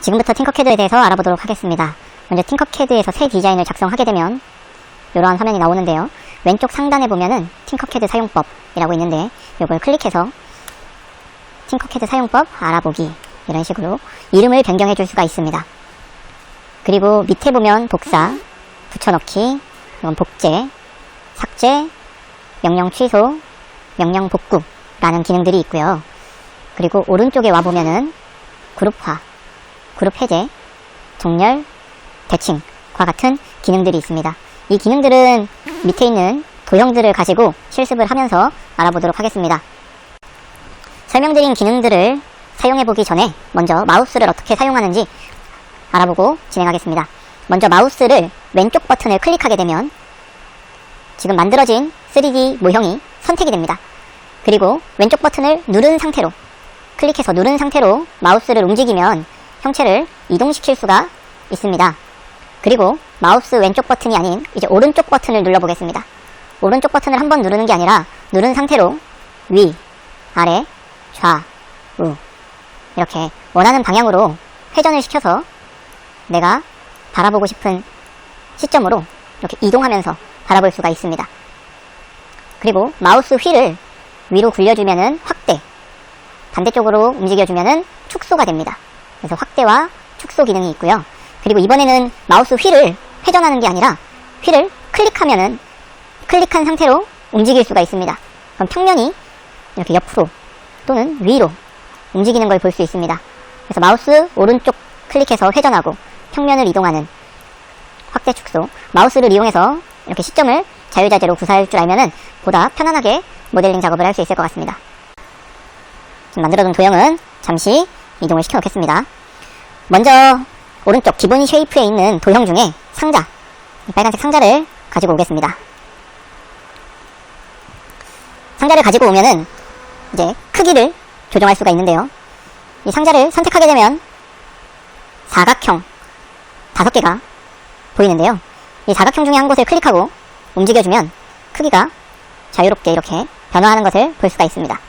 지금부터 팅커캐드에 대해서 알아보도록 하겠습니다. 먼저 팅커캐드에서 새 디자인을 작성하게 되면 이러한 화면이 나오는데요. 왼쪽 상단에 보면은 팅커캐드 사용법이라고 있는데 이걸 클릭해서 팅커캐드 사용법 알아보기 이런 식으로 이름을 변경해 줄 수가 있습니다. 그리고 밑에 보면 복사, 붙여넣기, 이건 복제, 삭제, 명령 취소, 명령 복구라는 기능들이 있고요. 그리고 오른쪽에 와보면은 그룹화, 그룹 해제, 정렬, 대칭과 같은 기능들이 있습니다. 이 기능들은 밑에 있는 도형들을 가지고 실습을 하면서 알아보도록 하겠습니다. 설명드린 기능들을 사용해보기 전에 먼저 마우스를 어떻게 사용하는지 알아보고 진행하겠습니다. 먼저 마우스를 왼쪽 버튼을 클릭하게 되면 지금 만들어진 3D 모형이 선택이 됩니다. 그리고 왼쪽 버튼을 누른 상태로 클릭해서 누른 상태로 마우스를 움직이면 형체를 이동시킬 수가 있습니다. 그리고 마우스 왼쪽 버튼이 아닌 이제 오른쪽 버튼을 눌러보겠습니다. 오른쪽 버튼을 한번 누르는 게 아니라 누른 상태로 위, 아래, 좌, 우 이렇게 원하는 방향으로 회전을 시켜서 내가 바라보고 싶은 시점으로 이렇게 이동하면서 바라볼 수가 있습니다. 그리고 마우스 휠을 위로 굴려주면은 확대, 반대쪽으로 움직여주면은 축소가 됩니다. 그래서 확대와 축소 기능이 있고요. 그리고 이번에는 마우스 휠을 회전하는 게 아니라 휠을 클릭하면은 클릭한 상태로 움직일 수가 있습니다. 그럼 평면이 이렇게 옆으로 또는 위로 움직이는 걸 볼 수 있습니다. 그래서 마우스 오른쪽 클릭해서 회전하고 평면을 이동하는 확대 축소, 마우스를 이용해서 이렇게 시점을 자유자재로 구사할 줄 알면은 보다 편안하게 모델링 작업을 할 수 있을 것 같습니다. 지금 만들어둔 도형은 잠시 이동을 시켜 놓겠습니다. 먼저 오른쪽 기본 쉐이프에 있는 도형 중에 상자, 빨간색 상자를 가지고 오겠습니다. 상자를 가지고 오면은 이제 크기를 조정할 수가 있는데요. 이 상자를 선택하게 되면 사각형 5개가 보이는데요. 이 사각형 중에 한 곳을 클릭하고 움직여주면 크기가 자유롭게 이렇게 변화하는 것을 볼 수가 있습니다.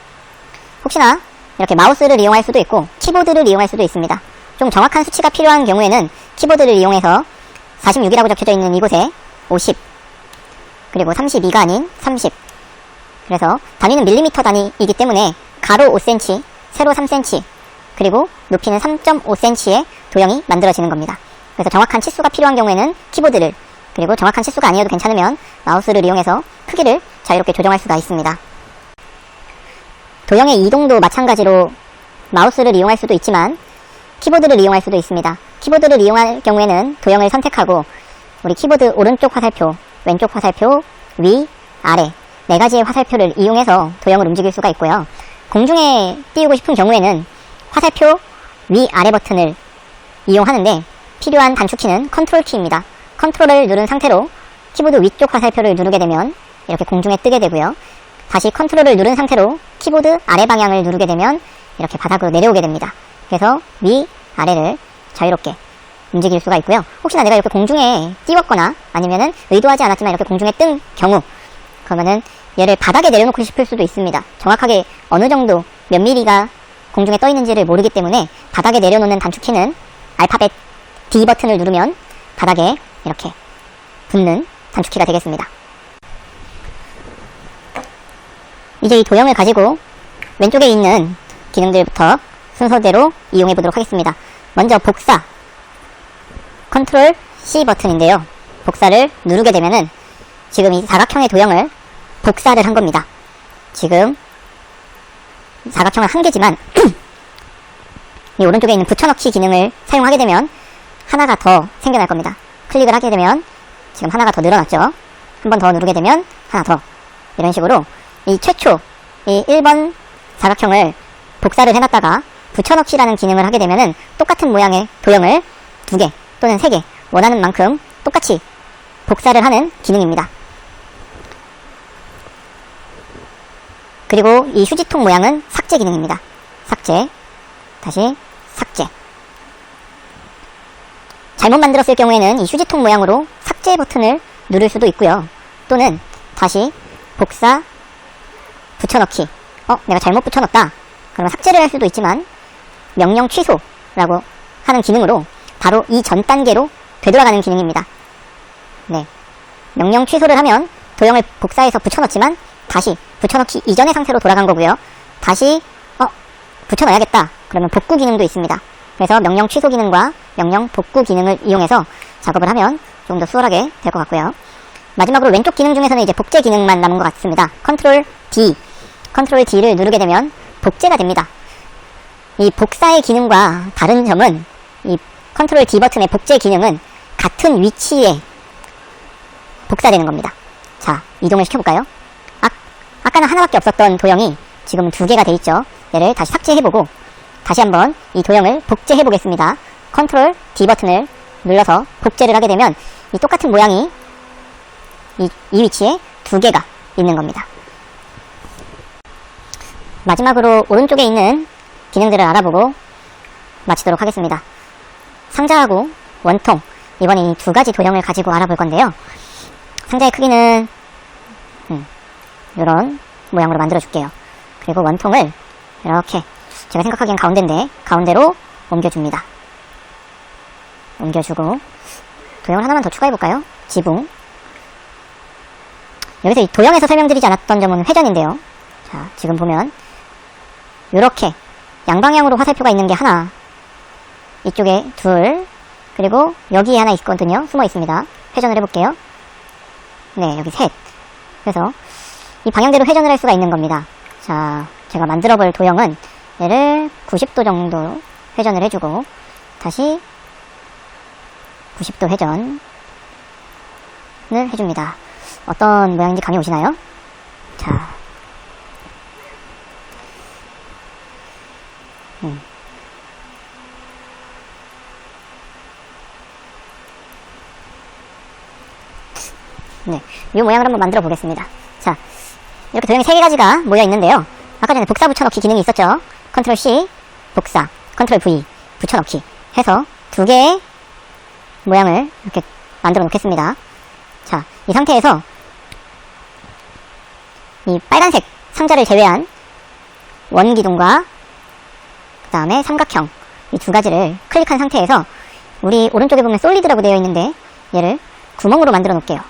혹시나 이렇게 마우스를 이용할 수도 있고 키보드를 이용할 수도 있습니다. 좀 정확한 수치가 필요한 경우에는 키보드를 이용해서 46이라고 적혀져 있는 이곳에 50 그리고 32가 아닌 30 그래서 단위는 밀리미터 단위이기 때문에 가로 5cm, 세로 3cm 그리고 높이는 3.5cm의 도형이 만들어지는 겁니다. 그래서 정확한 치수가 필요한 경우에는 키보드를 그리고 정확한 치수가 아니어도 괜찮으면 마우스를 이용해서 크기를 자유롭게 조정할 수가 있습니다. 도형의 이동도 마찬가지로 마우스를 이용할 수도 있지만 키보드를 이용할 수도 있습니다. 키보드를 이용할 경우에는 도형을 선택하고 우리 키보드 오른쪽 화살표, 왼쪽 화살표, 위, 아래 4가지의 화살표를 이용해서 도형을 움직일 수가 있고요. 공중에 띄우고 싶은 경우에는 화살표 위, 아래 버튼을 이용하는데 필요한 단축키는 컨트롤 키입니다. 컨트롤을 누른 상태로 키보드 위쪽 화살표를 누르게 되면 이렇게 공중에 뜨게 되고요. 다시 컨트롤을 누른 상태로 키보드 아래 방향을 누르게 되면 이렇게 바닥으로 내려오게 됩니다. 그래서 위, 아래를 자유롭게 움직일 수가 있고요. 혹시나 내가 이렇게 공중에 띄웠거나 아니면은 의도하지 않았지만 이렇게 공중에 뜬 경우 그러면은 얘를 바닥에 내려놓고 싶을 수도 있습니다. 정확하게 어느 정도 몇 미리가 공중에 떠 있는지를 모르기 때문에 바닥에 내려놓는 단축키는 알파벳 D 버튼을 누르면 바닥에 이렇게 붙는 단축키가 되겠습니다. 이제 이 도형을 가지고 왼쪽에 있는 기능들부터 순서대로 이용해 보도록 하겠습니다. 먼저 복사, 컨트롤 C 버튼인데요. 복사를 누르게 되면은 지금 이 사각형의 도형을 복사를 한 겁니다. 지금 사각형은 한 개지만 이 오른쪽에 있는 붙여넣기 기능을 사용하게 되면 하나가 더 생겨날 겁니다. 클릭을 하게 되면 지금 하나가 더 늘어났죠. 한 번 더 누르게 되면 하나 더 이런 식으로 이 최초 이 1번 사각형을 복사를 해놨다가 붙여넣기라는 기능을 하게 되면은 똑같은 모양의 도형을 2개 또는 3개 원하는 만큼 똑같이 복사를 하는 기능입니다. 그리고 이 휴지통 모양은 삭제 기능입니다. 삭제, 다시 삭제. 잘못 만들었을 경우에는 이 휴지통 모양으로 삭제 버튼을 누를 수도 있고요. 또는 다시 복사, 붙여넣기. 내가 잘못 붙여넣었다. 그러면 삭제를 할 수도 있지만 명령 취소라고 하는 기능으로 바로 이 전 단계로 되돌아가는 기능입니다. 네. 명령 취소를 하면 도형을 복사해서 붙여넣지만 다시 붙여넣기 이전의 상태로 돌아간 거고요. 다시 붙여넣어야겠다. 그러면 복구 기능도 있습니다. 그래서 명령 취소 기능과 명령 복구 기능을 이용해서 작업을 하면 좀 더 수월하게 될 것 같고요. 마지막으로 왼쪽 기능 중에서는 이제 복제 기능만 남은 것 같습니다. 컨트롤 D를 누르게 되면 복제가 됩니다. 이 복사의 기능과 다른 점은 이 컨트롤 D 버튼의 복제 기능은 같은 위치에 복사되는 겁니다. 자, 이동을 시켜볼까요? 아까는 하나밖에 없었던 도형이 지금은 2개가 돼 있죠. 얘를 다시 삭제해보고 다시 한번 이 도형을 복제해보겠습니다. 컨트롤 D 버튼을 눌러서 복제를 하게 되면 이 똑같은 모양이 이 위치에 2개가 있는 겁니다. 마지막으로 오른쪽에 있는 기능들을 알아보고 마치도록 하겠습니다. 상자하고 원통, 이번에 이 2가지 도형을 가지고 알아볼 건데요. 상자의 크기는 이런 모양으로 만들어 줄게요. 그리고 원통을 이렇게 제가 생각하기엔 가운데인데 가운데로 옮겨줍니다. 옮겨주고 도형을 하나만 더 추가해볼까요? 지붕. 여기서 이 도형에서 설명드리지 않았던 점은 회전인데요. 자, 지금 보면 이렇게 양방향으로 화살표가 있는 게 하나, 이쪽에 2, 그리고 여기에 하나 있거든요. 숨어 있습니다. 회전을 해볼게요. 네, 여기 3. 그래서 이 방향대로 회전을 할 수가 있는 겁니다. 자, 제가 만들어 볼 도형은 얘를 90도 정도 회전을 해주고 다시 90도 회전을 해줍니다. 어떤 모양인지 감이 오시나요? 자, 네, 이 모양을 한번 만들어 보겠습니다. 자, 이렇게 도형이 3가지가 모여 있는데요. 아까 전에 복사 붙여넣기 기능이 있었죠. 컨트롤 C, 복사, 컨트롤 V, 붙여넣기 해서 2개의 모양을 이렇게 만들어 놓겠습니다. 자, 이 상태에서 이 빨간색 상자를 제외한 원기둥과 그 다음에 삼각형 이 2가지를 클릭한 상태에서 우리 오른쪽에 보면 솔리드라고 되어 있는데 얘를 구멍으로 만들어 놓을게요.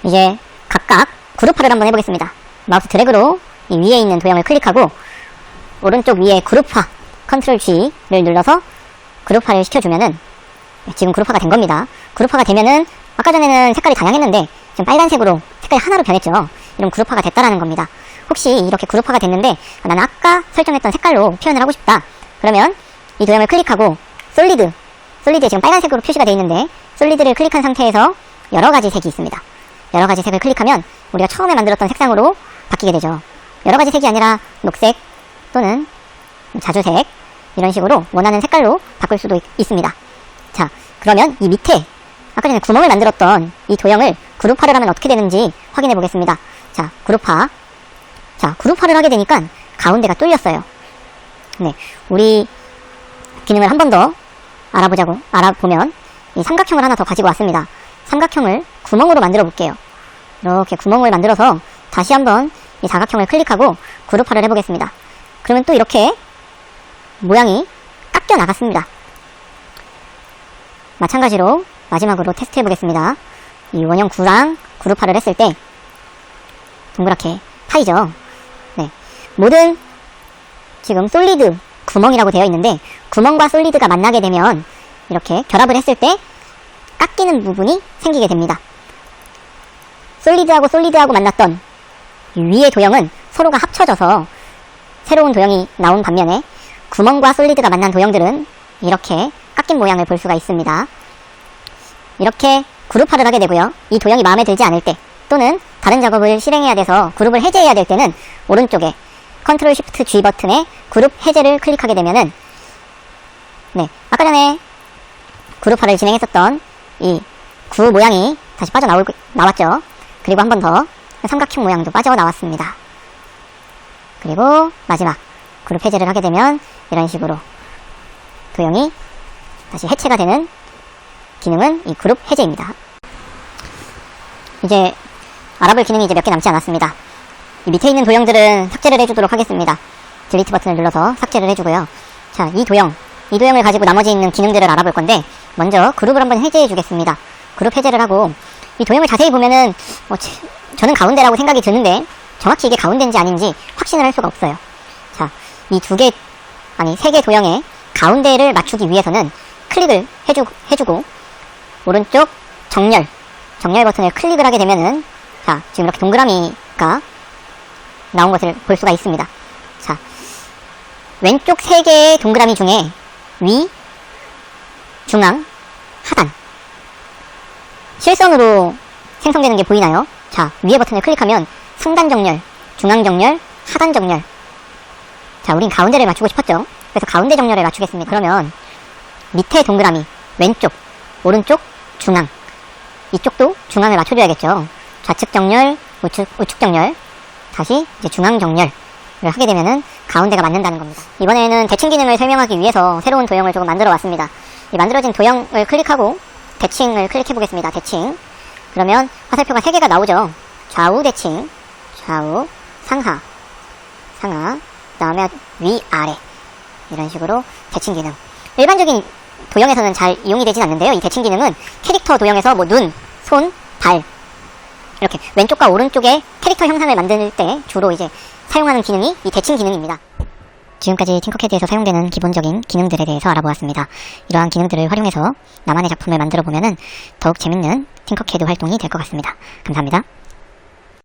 이제 각각 그룹화를 한번 해보겠습니다. 마우스 드래그로 이 위에 있는 도형을 클릭하고 오른쪽 위에 그룹화 컨트롤 G를 눌러서 그룹화를 시켜주면은 지금 그룹화가 된 겁니다. 그룹화가 되면은 아까 전에는 색깔이 다양했는데 지금 빨간색으로 색깔이 하나로 변했죠. 이런 그룹화가 됐다라는 겁니다. 혹시 이렇게 그룹화가 됐는데 나는 아까 설정했던 색깔로 표현을 하고 싶다. 그러면 이 도형을 클릭하고 솔리드에 지금 빨간색으로 표시가 되어 있는데 솔리드를 클릭한 상태에서 여러가지 색이 있습니다. 여러가지 색을 클릭하면 우리가 처음에 만들었던 색상으로 바뀌게 되죠. 여러가지 색이 아니라 녹색 또는 자주색 이런 식으로 원하는 색깔로 바꿀 수도 있습니다. 자, 그러면 이 밑에 아까 전에 구멍을 만들었던 이 도형을 그룹화를 하면 어떻게 되는지 확인해 보겠습니다. 자, 그룹화. 자, 그룹화를 하게 되니까 가운데가 뚫렸어요. 네, 우리 기능을 한 번 더 알아보면 이 삼각형을 하나 더 가지고 왔습니다. 삼각형을 구멍으로 만들어 볼게요. 이렇게 구멍을 만들어서 다시 한번 이 사각형을 클릭하고 그룹화를 해보겠습니다. 그러면 또 이렇게 모양이 깎여 나갔습니다. 마찬가지로 마지막으로 테스트 해보겠습니다. 이 원형 9랑 그룹화를 했을 때 동그랗게 파이죠. 네, 모든 지금 솔리드 구멍이라고 되어 있는데 구멍과 솔리드가 만나게 되면 이렇게 결합을 했을 때 깎이는 부분이 생기게 됩니다. 솔리드하고 만났던 위의 도형은 서로가 합쳐져서 새로운 도형이 나온 반면에 구멍과 솔리드가 만난 도형들은 이렇게 깎인 모양을 볼 수가 있습니다. 이렇게 그룹화를 하게 되고요. 이 도형이 마음에 들지 않을 때 또는 다른 작업을 실행해야 돼서 그룹을 해제해야 될 때는 오른쪽에 컨트롤 쉬프트 G 버튼에 그룹 해제를 클릭하게 되면은 네, 아까 전에 그룹화를 진행했었던 이 구 모양이 다시 나왔죠. 그리고 한 번 더 삼각형 모양도 빠져나왔습니다. 그리고 마지막 그룹 해제를 하게 되면 이런 식으로 도형이 다시 해체가 되는 기능은 이 그룹 해제입니다. 이제 알아볼 기능이 이제 몇 개 남지 않았습니다. 이 밑에 있는 도형들은 삭제를 해주도록 하겠습니다. 딜리트 버튼을 눌러서 삭제를 해주고요. 자, 이 도형을 가지고 나머지 있는 기능들을 알아볼 건데, 먼저 그룹을 한번 해제해 주겠습니다. 그룹 해제를 하고, 이 도형을 자세히 보면은 저는 가운데라고 생각이 드는데 정확히 이게 가운데인지 아닌지 확신을 할 수가 없어요. 자, 이 세 개 도형의 가운데를 맞추기 위해서는 클릭을 해주고 오른쪽 정렬 버튼을 클릭을 하게 되면은, 자, 지금 이렇게 동그라미가 나온 것을 볼 수가 있습니다. 자, 왼쪽 세 개의 동그라미 중에 위, 중앙, 하단, 실선으로 생성되는 게 보이나요? 자, 위에 버튼을 클릭하면 상단 정렬, 중앙 정렬, 하단 정렬. 자, 우린 가운데를 맞추고 싶었죠? 그래서 가운데 정렬을 맞추겠습니다. 그러면 밑에 동그라미, 왼쪽, 오른쪽, 중앙. 이쪽도 중앙을 맞춰줘야겠죠. 좌측 정렬, 우측 정렬, 다시 이제 중앙 정렬을 하게 되면은 가운데가 맞는다는 겁니다. 이번에는 대칭 기능을 설명하기 위해서 새로운 도형을 조금 만들어 왔습니다. 이 만들어진 도형을 클릭하고 대칭을 클릭해 보겠습니다. 대칭. 그러면 화살표가 3개가 나오죠. 좌우 대칭, 좌우, 상하, 그 다음에 위아래, 이런 식으로 대칭 기능. 일반적인 도형에서는 잘 이용이 되진 않는데요. 이 대칭 기능은 캐릭터 도형에서 눈, 손, 발, 이렇게 왼쪽과 오른쪽에 캐릭터 형상을 만들 때 주로 이제 사용하는 기능이 이 대칭 기능입니다. 지금까지 팅커캐드에서 사용되는 기본적인 기능들에 대해서 알아보았습니다. 이러한 기능들을 활용해서 나만의 작품을 만들어 보면은 더욱 재밌는 팅커캐드 활동이 될 것 같습니다. 감사합니다.